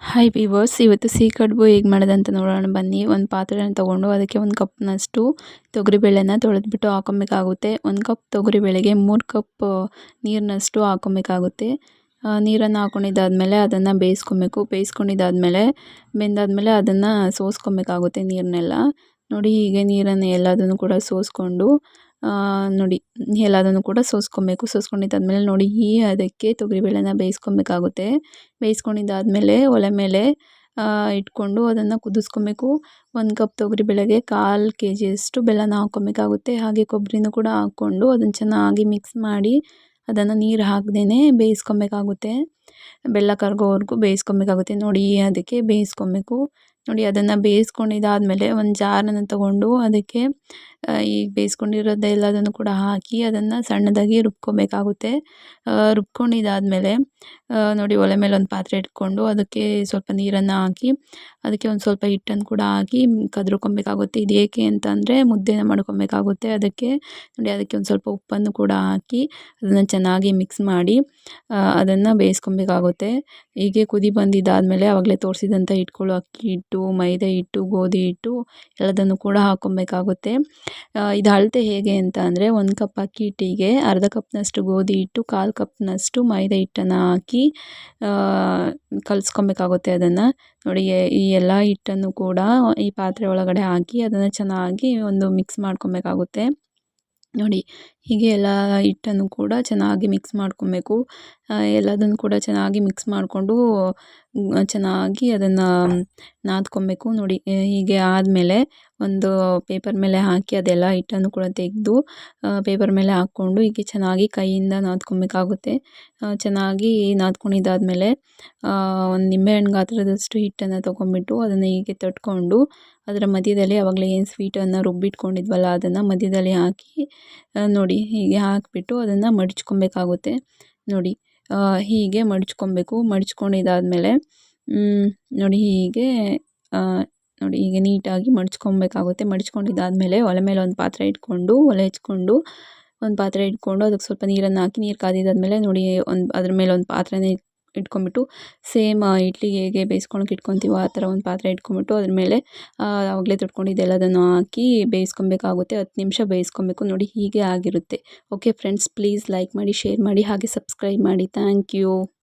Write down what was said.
Hi viewers, ಇವತ್ತು ಸಿಹಿ ಕಡುಬು ಹೇಗೆ ಮಾಡೋದಂತ ನೋಡೋಣ ಬನ್ನಿ. ಒಂದು ಪಾತ್ರೆನ ತೊಗೊಂಡು ಅದಕ್ಕೆ 1 ಕಪ್ನಷ್ಟು ತೊಗರಿಬೇಳೆನ ತೊಳೆದ್ಬಿಟ್ಟು ಹಾಕೊಬೇಕಾಗುತ್ತೆ. 1 ಕಪ್ ತೊಗರಿಬೇಳೆಗೆ 3 ಕಪ್ ನೀರಿನಷ್ಟು ಹಾಕೊಬೇಕಾಗುತ್ತೆ. ನೀರನ್ನು ಹಾಕ್ಕೊಂಡಿದ್ದಾದಮೇಲೆ ಅದನ್ನು ಬೇಯಿಸ್ಕೊಬೇಕು. ಬೇಯಿಸ್ಕೊಂಡಿದ್ದಾದಮೇಲೆ ಬೆಂದಾದಮೇಲೆ ಅದನ್ನು ಸೋಸ್ಕೊಬೇಕಾಗುತ್ತೆ ನೀರನ್ನೆಲ್ಲ. ನೋಡಿ, ಹೀಗೆ ನೀರನ್ನು ಎಲ್ಲದನ್ನು ಕೂಡ ಸೋಸ್ಕೊಂಡು ನೋಡಿ ಎಲ್ಲದನ್ನು ಕೂಡ ಸೋಸ್ಕೊಬೇಕು. ಸೋಸ್ಕೊಂಡಿದ್ದಾದಮೇಲೆ ನೋಡಿ ಅದಕ್ಕೆ ತೊಗರಿಬೇಳೆನ ಬೇಯಿಸ್ಕೊಬೇಕಾಗುತ್ತೆ. ಬೇಯಿಸ್ಕೊಂಡಿದ್ದಾದಮೇಲೆ ಒಲೆ ಮೇಲೆ ಇಟ್ಕೊಂಡು ಅದನ್ನು ಕುದಿಸ್ಕೊಬೇಕು. 1 ಕಪ್ ತೊಗರಿಬೇಳೆಗೆ 1/4 kgಯಷ್ಟು ಬೆಲ್ಲನ ಹಾಕ್ಕೊಬೇಕಾಗುತ್ತೆ. ಹಾಗೆ ಕೊಬ್ಬರಿನೂ ಕೂಡ ಹಾಕ್ಕೊಂಡು ಅದನ್ನು ಚೆನ್ನಾಗಿ ಮಿಕ್ಸ್ ಮಾಡಿ ಅದನ್ನು ನೀರು ಹಾಕದೇ ಬೇಯಿಸ್ಕೊಬೇಕಾಗುತ್ತೆ. ಬೆಲ್ಲ ಕರಗೋವರೆಗೂ ಬೇಯಿಸ್ಕೊಬೇಕಾಗುತ್ತೆ. ನೋಡಿ ಅದಕ್ಕೆ ಬೇಯಿಸ್ಕೊಬೇಕು. ನೋಡಿ ಅದನ್ನು ಬೇಯಿಸ್ಕೊಂಡಿದ್ದಾದಮೇಲೆ ಒಂದು ಜಾರನ್ನು ತಗೊಂಡು ಅದಕ್ಕೆ ಈಗ ಬೇಯಿಸ್ಕೊಂಡಿರೋದೆಲ್ಲದನ್ನು ಕೂಡ ಹಾಕಿ ಅದನ್ನು ಸಣ್ಣದಾಗಿ ರುಬ್ಕೊಬೇಕಾಗುತ್ತೆ. ರುಬ್ಕೊಂಡಿದ್ದಾದಮೇಲೆ ನೋಡಿ ಒಲೆ ಮೇಲೆ ಒಂದು ಪಾತ್ರೆ ಇಟ್ಕೊಂಡು ಅದಕ್ಕೆ ಸ್ವಲ್ಪ ನೀರನ್ನು ಹಾಕಿ ಅದಕ್ಕೆ ಒಂದು ಸ್ವಲ್ಪ ಹಿಟ್ಟನ್ನು ಕೂಡ ಹಾಕಿ ಕದ್ರುಕೊಬೇಕಾಗುತ್ತೆ. ಇದು ಏಕೆ ಅಂತಂದರೆ ಮುದ್ದೆನ ಮಾಡ್ಕೊಬೇಕಾಗುತ್ತೆ. ಅದಕ್ಕೆ ನೋಡಿ ಅದಕ್ಕೆ ಒಂದು ಸ್ವಲ್ಪ ಉಪ್ಪನ್ನು ಕೂಡ ಹಾಕಿ ಅದನ್ನು ಚೆನ್ನಾಗಿ ಮಿಕ್ಸ್ ಮಾಡಿ ಅದನ್ನು ಬೇಯಿಸ್ಕೊಬೇಕಾಗುತ್ತೆ. ಹೀಗೆ ಕುದಿ ಬಂದಿದ್ದಾದಮೇಲೆ ಆವಾಗಲೇ ತೋರಿಸಿದಂಥ ಹಿಟ್ಗಳು ಅಕ್ಕಿ ಹಿಟ್ಟು, ಮೈದಾ ಹಿಟ್ಟು, ಗೋಧಿ ಹಿಟ್ಟು ಎಲ್ಲದನ್ನು ಕೂಡ ಹಾಕ್ಕೊಬೇಕಾಗುತ್ತೆ. ಇದು ಅಳತೆ ಹೇಗೆ ಅಂತ ಅಂದರೆ 1 ಕಪ್ ಅಕ್ಕಿ ಹಿಟ್ಟಿಗೆ ಅರ್ಧ ಕಪ್ನಷ್ಟು ಗೋಧಿ ಹಿಟ್ಟು, 1/4 ಕಪ್ನಷ್ಟು ಮೈದಾ ಹಿಟ್ಟನ್ನು ಹಾಕಿ ಕಲಿಸ್ಕೊಬೇಕಾಗುತ್ತೆ. ಅದನ್ನು ನೋಡಿ ಈ ಎಲ್ಲ ಹಿಟ್ಟನ್ನು ಕೂಡ ಈ ಪಾತ್ರೆ ಒಳಗಡೆ ಹಾಕಿ ಅದನ್ನು ಚೆನ್ನಾಗಿ ಒಂದು ಮಿಕ್ಸ್ ಮಾಡ್ಕೊಬೇಕಾಗುತ್ತೆ. ನೋಡಿ ಹೀಗೆ ಎಲ್ಲ ಹಿಟ್ಟನ್ನು ಕೂಡ ಚೆನ್ನಾಗಿ ಮಿಕ್ಸ್ ಮಾಡ್ಕೊಬೇಕು. ಎಲ್ಲದನ್ನು ಕೂಡ ಚೆನ್ನಾಗಿ ಮಿಕ್ಸ್ ಮಾಡಿಕೊಂಡು ಚೆನ್ನಾಗಿ ಅದನ್ನು ನಾದ್ಕೊಬೇಕು. ನೋಡಿ ಹೀಗೆ ಆದಮೇಲೆ ಒಂದು ಪೇಪರ್ ಮೇಲೆ ಹಾಕಿ ಅದೆಲ್ಲ ಹಿಟ್ಟನ್ನು ಕೂಡ ತೆಗೆದು ಪೇಪರ್ ಮೇಲೆ ಹಾಕ್ಕೊಂಡು ಹೀಗೆ ಚೆನ್ನಾಗಿ ಕೈಯಿಂದ ನಾದ್ಕೊಬೇಕಾಗುತ್ತೆ. ಚೆನ್ನಾಗಿ ನಾದ್ಕೊಂಡಿದ್ದಾದಮೇಲೆ ಒಂದು ನಿಂಬೆಹಣ್ಣು ಗಾತ್ರದಷ್ಟು ಹಿಟ್ಟನ್ನು ತೊಗೊಂಡ್ಬಿಟ್ಟು ಅದನ್ನು ಹೀಗೆ ತಟ್ಕೊಂಡು ಅದರ ಮಧ್ಯದಲ್ಲಿ ಆವಾಗಲೇ ಏನು ಸ್ವೀಟನ್ನು ರುಬ್ಬಿಟ್ಕೊಂಡಿದ್ವಲ್ಲ ಅದನ್ನು ಮಧ್ಯದಲ್ಲಿ ಹಾಕಿ ನೋಡಿ ಹೀಗೆ ಹಾಕಿಬಿಟ್ಟು ಅದನ್ನು ಮಡಚ್ಕೊಬೇಕಾಗುತ್ತೆ. ನೋಡಿ ಹೀಗೆ ಮಡಚ್ಕೊಬೇಕು. ಮಡಚ್ಕೊಂಡಿದ್ದಾದಮೇಲೆ ನೋಡಿ ಹೀಗೆ ನೀಟಾಗಿ ಮಡಚ್ಕೊಬೇಕಾಗುತ್ತೆ. ಮಡಚ್ಕೊಂಡಿದ್ದಾದಮೇಲೆ ಒಲೆ ಮೇಲೆ ಒಂದು ಪಾತ್ರೆ ಇಟ್ಕೊಂಡು ಒಲೆ ಹಚ್ಕೊಂಡು ಒಂದು ಪಾತ್ರೆ ಇಟ್ಕೊಂಡು ಅದಕ್ಕೆ ಸ್ವಲ್ಪ ನೀರನ್ನು ಹಾಕಿ ನೀರು ಕಾದಿದ್ದಾದಮೇಲೆ ನೋಡಿ ಅದ್ರ ಮೇಲೆ ಒಂದು ಪಾತ್ರೆನ ಇಟ್ಕೊಂಡ್ಬಿಟ್ಟು ಸೇಮ್ ಇಡ್ಲಿಗೆ ಹೇಗೆ ಬೇಯಿಸ್ಕೊಳಕ್ಕೆ ಇಟ್ಕೊತೀವೋ ಆ ಥರ ಒಂದು ಪಾತ್ರೆ ಇಟ್ಕೊಂಡ್ಬಿಟ್ಟು ಅದ್ರ ಮೇಲೆ ಆವಾಗಲೇ ತೊಟ್ಕೊಂಡಿದ್ದೆಲ್ಲದನ್ನು ಹಾಕಿ ಬೇಯಿಸ್ಕೊಬೇಕಾಗುತ್ತೆ. 10 ನಿಮಿಷ ಬೇಯಿಸ್ಕೊಬೇಕು. ನೋಡಿ ಹೀಗೆ ಆಗಿರುತ್ತೆ. ಓಕೆ ಫ್ರೆಂಡ್ಸ್, ಪ್ಲೀಸ್ ಲೈಕ್ ಮಾಡಿ, ಶೇರ್ ಮಾಡಿ, ಹಾಗೆ ಸಬ್ಸ್ಕ್ರೈಬ್ ಮಾಡಿ. Thank you.